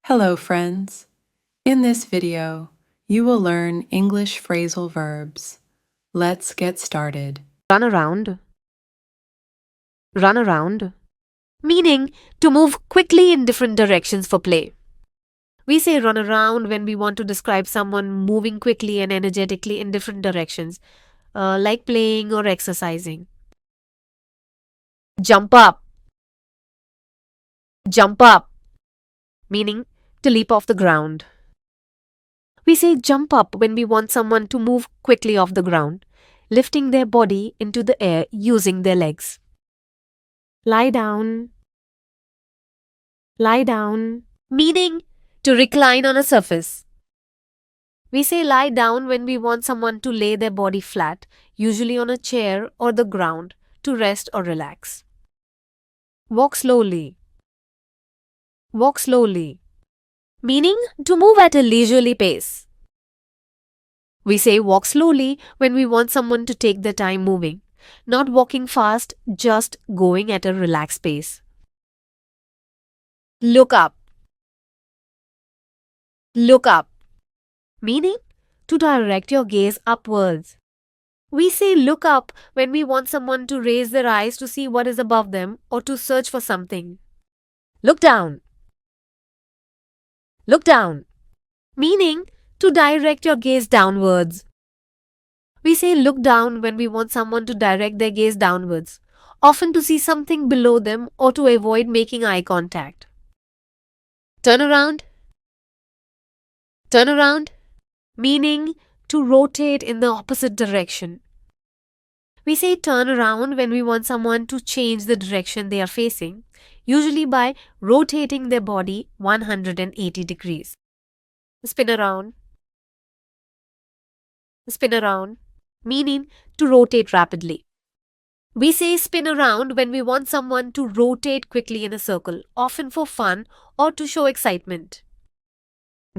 Hello, friends. In this video, you will learn English phrasal verbs. Let's get started. Run around, meaning to move quickly in different directions for play. We say run around when we want to describe someone moving quickly and energetically in different directions, like playing or exercising. Jump up, meaning to leap off the ground. We say jump up when we want someone to move quickly off the ground, lifting their body into the air using their legs. Lie down, meaning to recline on a surface. We say lie down when we want someone to lay their body flat, usually on a chair or the ground, to rest or relax. Walk slowly, meaning to move at a leisurely pace. We say walk slowly when we want someone to take their time moving, not walking fast, just going at a relaxed pace. Look up, meaning to direct your gaze upwards. We say look up when we want someone to raise their eyes to see what is above them or to search for something. Look down, meaning to direct your gaze downwards. We say look down when we want someone to direct their gaze downwards, often to see something below them or to avoid making eye contact. Turn around, meaning to rotate in the opposite direction. We say turn around when we want someone to change the direction they are facing, usually by rotating their body 180 degrees. Spin around, meaning to rotate rapidly. We say spin around when we want someone to rotate quickly in a circle, often for fun or to show excitement.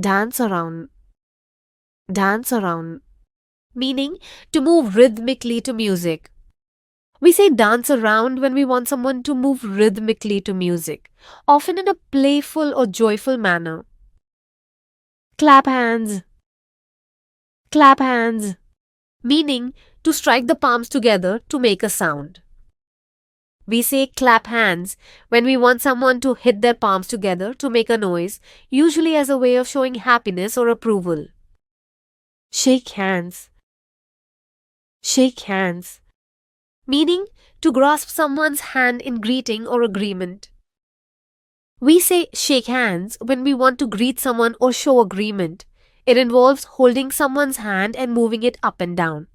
Dance around, meaning to move rhythmically to music. We say dance around when we want someone to move rhythmically to music, often in a playful or joyful manner. Clap hands, meaning to strike the palms together to make a sound. We say clap hands when we want someone to hit their palms together to make a noise, usually as a way of showing happiness or approval. Shake hands, meaning to grasp someone's hand in greeting or agreement. We say shake hands when we want to greet someone or show agreement. It involves holding someone's hand and moving it up and down.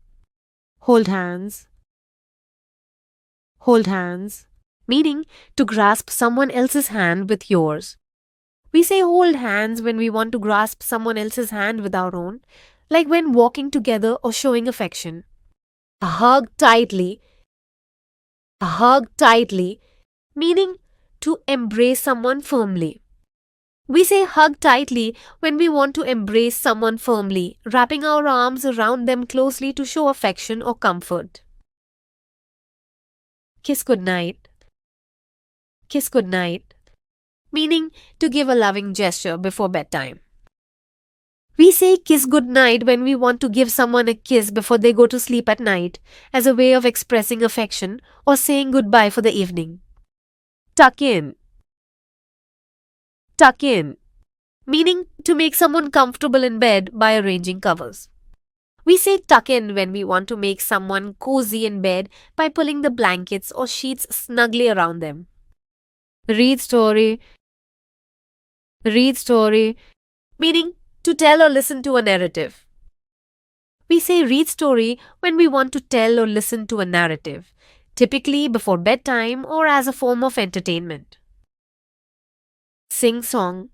Hold hands, meaning to grasp someone else's hand with yours. We say hold hands when we want to grasp someone else's hand with our own, like when walking together or showing affection. Hug tightly, meaning to embrace someone firmly. We say hug tightly when we want to embrace someone firmly, wrapping our arms around them closely to show affection or comfort. Kiss goodnight, meaning to give a loving gesture before bedtime. We say kiss goodnight when we want to give someone a kiss before they go to sleep at night, as a way of expressing affection or saying goodbye for the evening. Tuck in, meaning to make someone comfortable in bed by arranging covers. We say tuck in when we want to make someone cozy in bed by pulling the blankets or sheets snugly around them. Read story, meaning to tell or listen to a narrative. We say read story when we want to tell or listen to a narrative, typically before bedtime or as a form of entertainment. Sing song,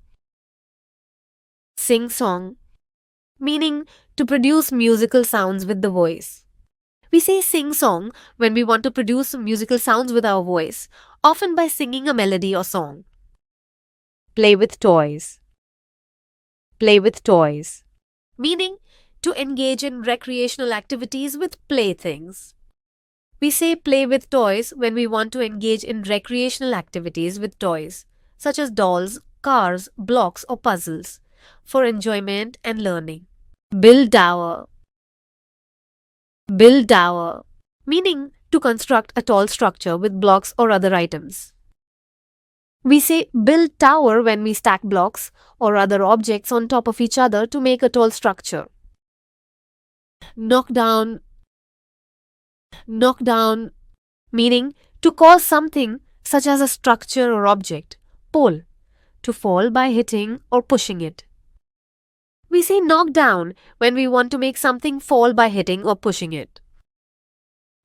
meaning to produce musical sounds with the voice. We say sing song when we want to produce musical sounds with our voice, often by singing a melody or song. Play with toys, meaning to engage in recreational activities with playthings. We say play with toys when we want to engage in recreational activities with toys, such as dolls, cars, blocks, or puzzles for enjoyment and learning. Build tower. Build tower, meaning to construct a tall structure with blocks or other items. We say build tower when we stack blocks or other objects on top of each other to make a tall structure. Knock down. Knock down, meaning to cause something such as a structure or object, pole, to fall by hitting or pushing it. We say knock down when we want to make something fall by hitting or pushing it.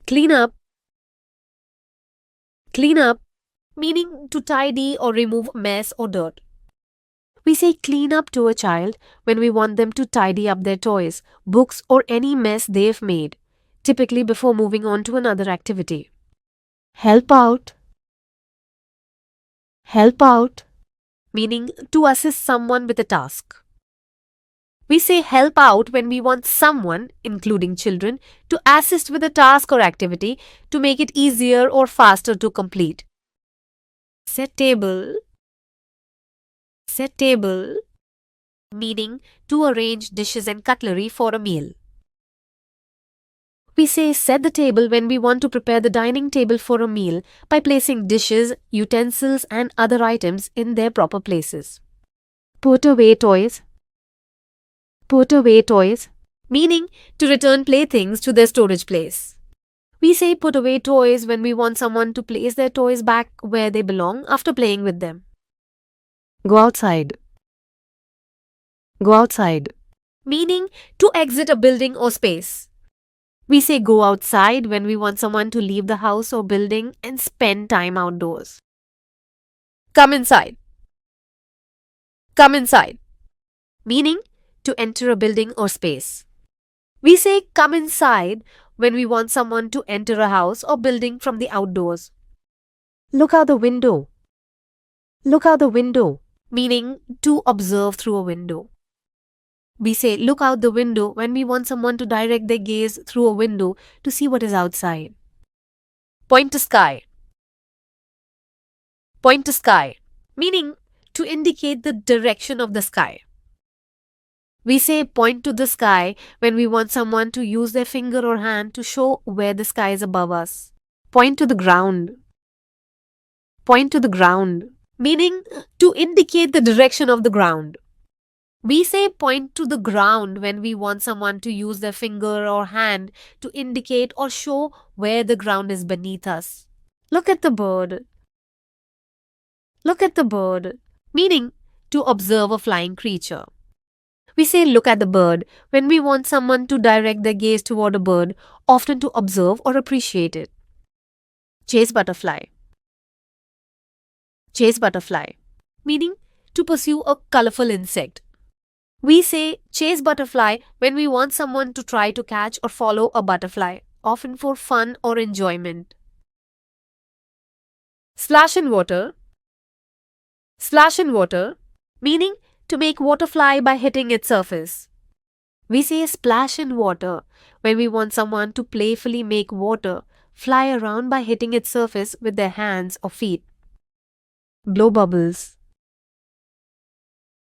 Clean up. Clean up, meaning to tidy or remove mess or dirt. We say clean up to a child when we want them to tidy up their toys, books, or any mess they've made, typically before moving on to another activity. Help out. Help out, meaning to assist someone with a task. We say help out when we want someone, including children, to assist with a task or activity to make it easier or faster to complete. Set table. Set table, meaning to arrange dishes and cutlery for a meal. We say set the table when we want to prepare the dining table for a meal by placing dishes, utensils, and other items in their proper places. Put away toys. Put away toys, meaning to return playthings to their storage place. We say put away toys when we want someone to place their toys back where they belong after playing with them. Go outside. Go outside, meaning to exit a building or space. We say go outside when we want someone to leave the house or building and spend time outdoors. Come inside. Come inside, meaning to enter a building or space. We say come inside when we want someone to enter a house or building from the outdoors. Look out the window. Look out the window, meaning to observe through a window. We say look out the window when we want someone to direct their gaze through a window to see what is outside. Point to sky. Point to sky, meaning to indicate the direction of the sky. We say point to the sky when we want someone to use their finger or hand to show where the sky is above us. Point to the ground. Point to the ground, meaning to indicate the direction of the ground. We say point to the ground when we want someone to use their finger or hand to indicate or show where the ground is beneath us. Look at the bird. Look at the bird, meaning to observe a flying creature. We say look at the bird when we want someone to direct their gaze toward a bird, often to observe or appreciate it. Chase butterfly. Chase butterfly, meaning to pursue a colorful insect. We say chase butterfly when we want someone to try to catch or follow a butterfly, often for fun or enjoyment. Splash in water. Splash in water, meaning to make water fly by hitting its surface. We say splash in water when we want someone to playfully make water fly around by hitting its surface with their hands or feet. Blow bubbles.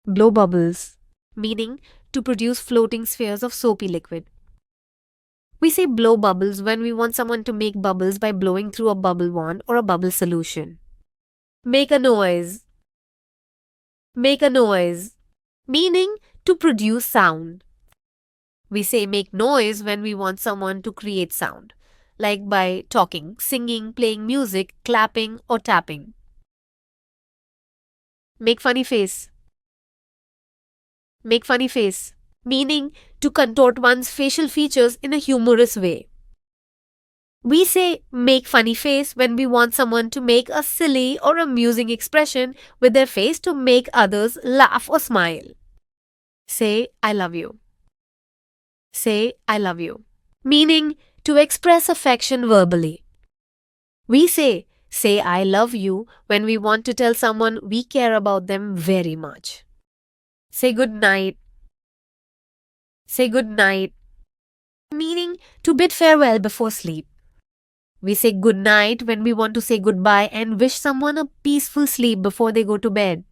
Blow bubbles, meaning to produce floating spheres of soapy liquid. We say blow bubbles when we want someone to make bubbles by blowing through a bubble wand or a bubble solution. Make a noise. Make a noise, meaning to produce sound. We say make noise when we want someone to create sound, like by talking, singing, playing music, clapping, or tapping. Make funny face. Make funny face, meaning to contort one's facial features in a humorous way. We say make funny face when we want someone to make a silly or amusing expression with their face to make others laugh or smile. Say I love you. Say I love you, meaning to express affection verbally. We say I love you when we want to tell someone we care about them very much. Say good night. Say good night, meaning to bid farewell before sleep. We say good night when we want to say goodbye and wish someone a peaceful sleep before they go to bed.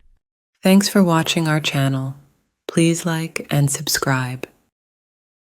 Thanks for watching our channel. Please like and subscribe.